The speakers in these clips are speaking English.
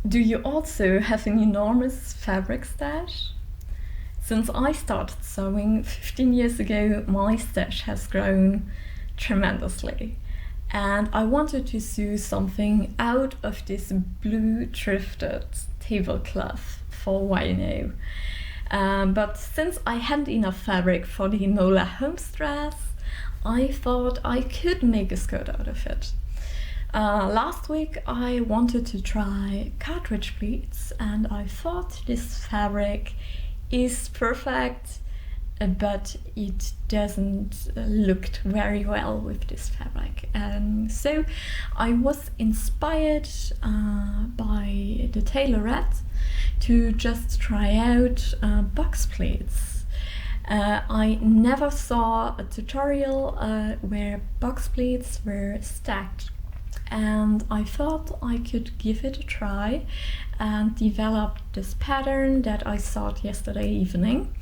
Do you also have an enormous fabric stash? Since I started sewing 15 years ago, my stash has grown tremendously. And I wanted to sew something out of this blue thrifted tablecloth for Wino. But since I hadn't enough fabric for the Enola Holmes dress, I thought I could make a skirt out of it. Last week I wanted to try cartridge pleats, and I thought this fabric is perfect, but it doesn't look very well with this fabric. And so I was inspired by the Tailorette to just try out Boxpleats. I never saw a tutorial where Boxpleats were stacked, and I thought I could give it a try and develop this pattern that I saw yesterday evening.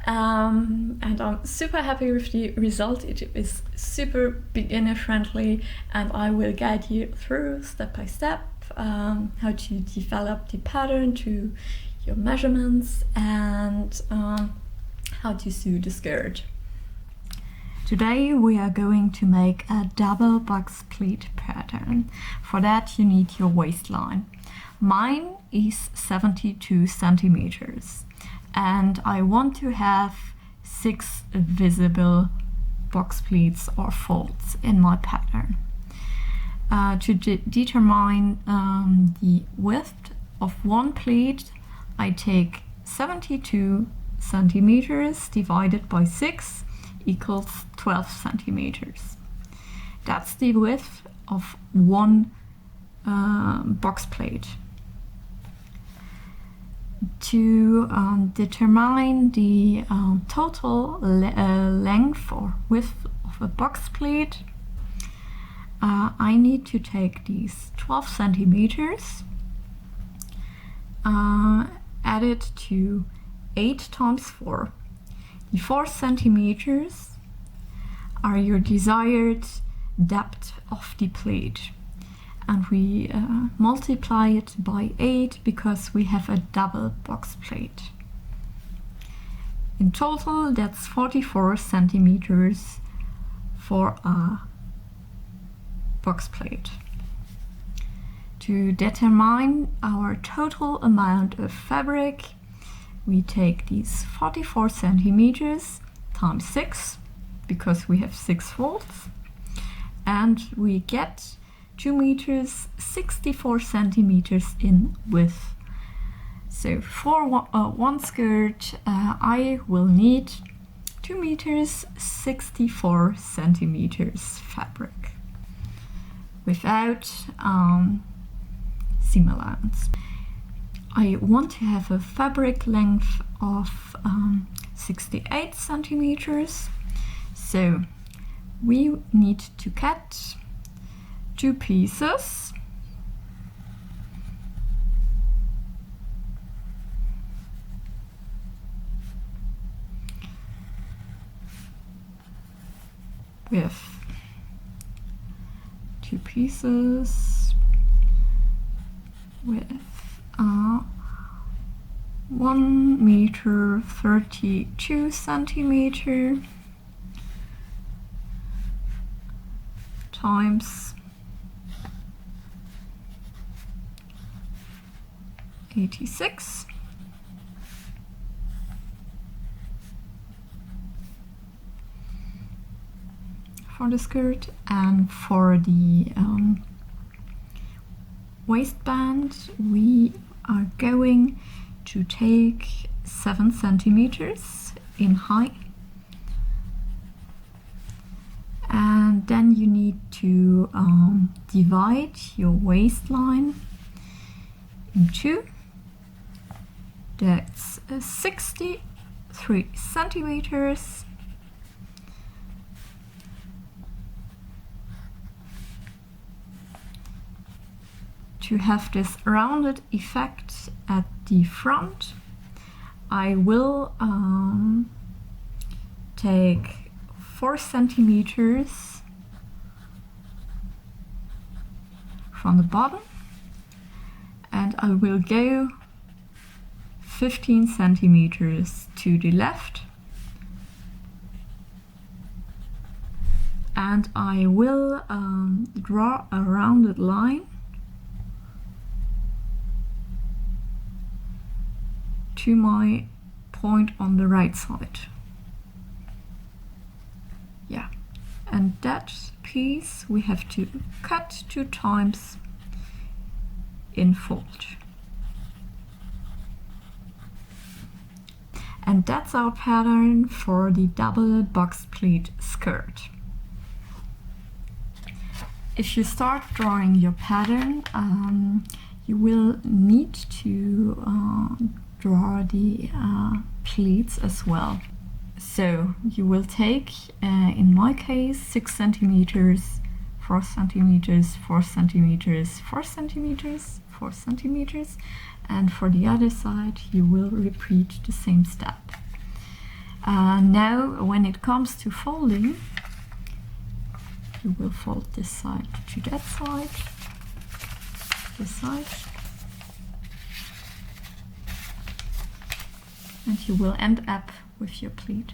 And I'm super happy with the result. It is super beginner friendly, and I will guide you through step by step how to develop the pattern to your measurements and how to sew the skirt. Today we are going to make a double box pleat pattern. For that you need your waistline. Mine is 72 centimeters, and I want to have 6 visible box pleats or folds in my pattern. To determine the width of one pleat, I take 72 centimeters divided by 6 equals 12 centimeters. That's the width of one box plate. To determine the total length or width of a box plate, I need to take these 12 centimeters, add it to 8 times 4. The 4 centimeters are your desired depth of the plate, and we multiply it by 8 because we have a double box plate. In total, that's 44 centimeters for a box plate. To determine our total amount of fabric, we take these 44 centimeters times 6, because we have 6 folds, and we get 2 meters 64 centimeters in width. So for one skirt I will need 2 meters 64 centimeters fabric without seam allowance. I want to have a fabric length of 68 centimeters, so we need to cut 2 pieces with 2 pieces with 1 meter 32 centimeter times 86. For the skirt, and for the waistband we are going to take 7 centimeters in height, and then you need to divide your waistline in 2. That's 63 centimeters. To have this rounded effect at the front, I will take 4 centimeters from the bottom and I will go 15 centimeters to the left, and I will draw a rounded line to my point on the right side. Yeah, and that piece we have to cut 2 times in fold. And that's our pattern for the double box pleat skirt. If you start drawing your pattern, you will need to draw the pleats as well. So you will take, in my case, 6 centimeters, 4 centimeters, 4 centimeters, 4 centimeters, 4 centimeters, and for the other side you will repeat the same step. Now when it comes to folding, you will fold this side to that side, this side, and you will end up with your pleat.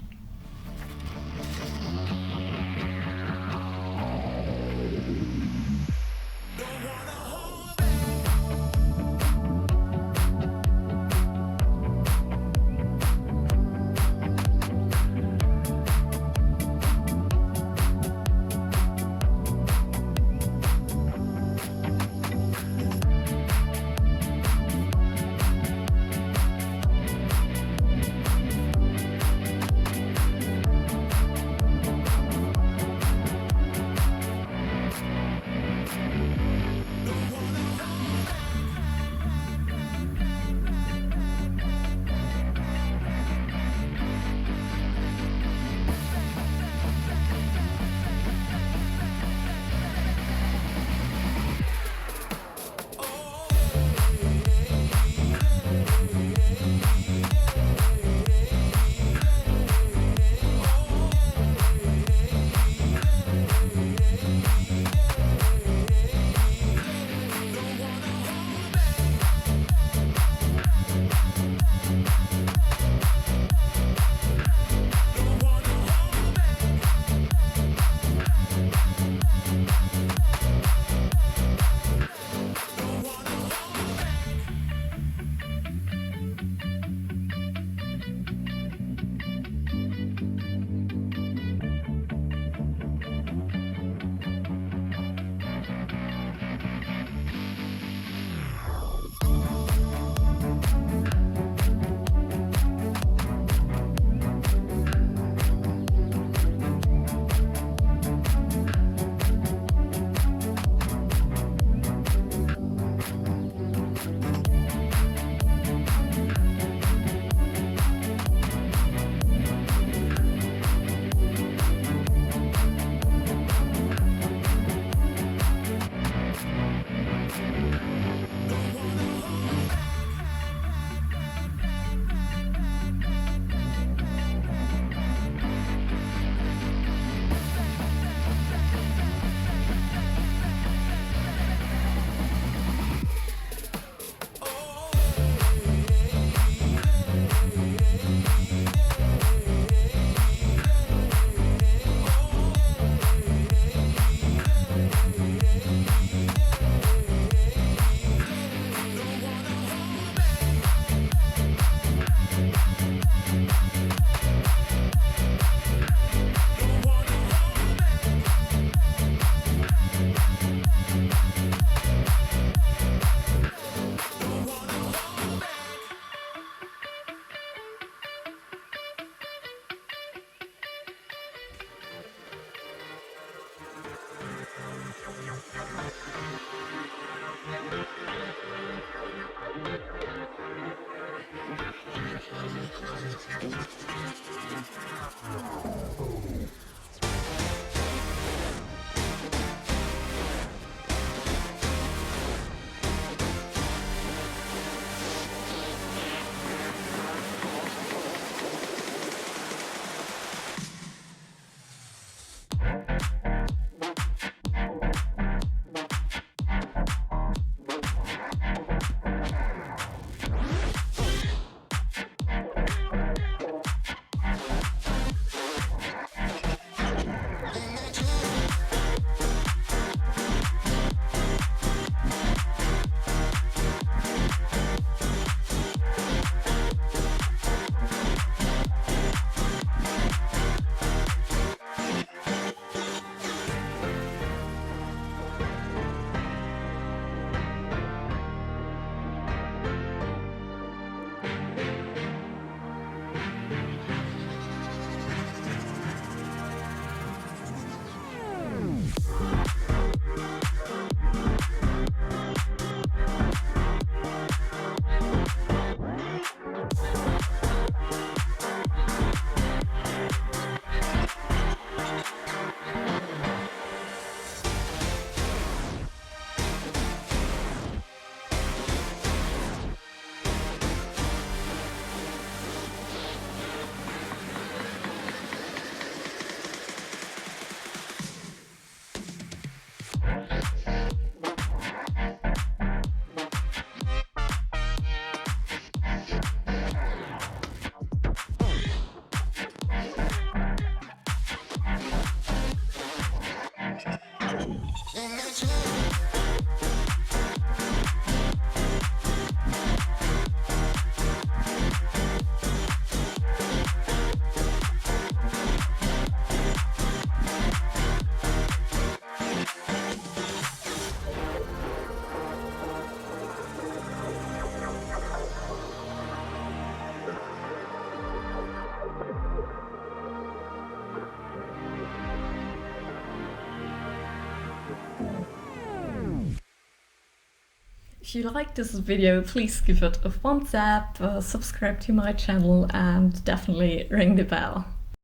If you like this video, please give it a thumbs up, subscribe to my channel, and definitely ring the bell.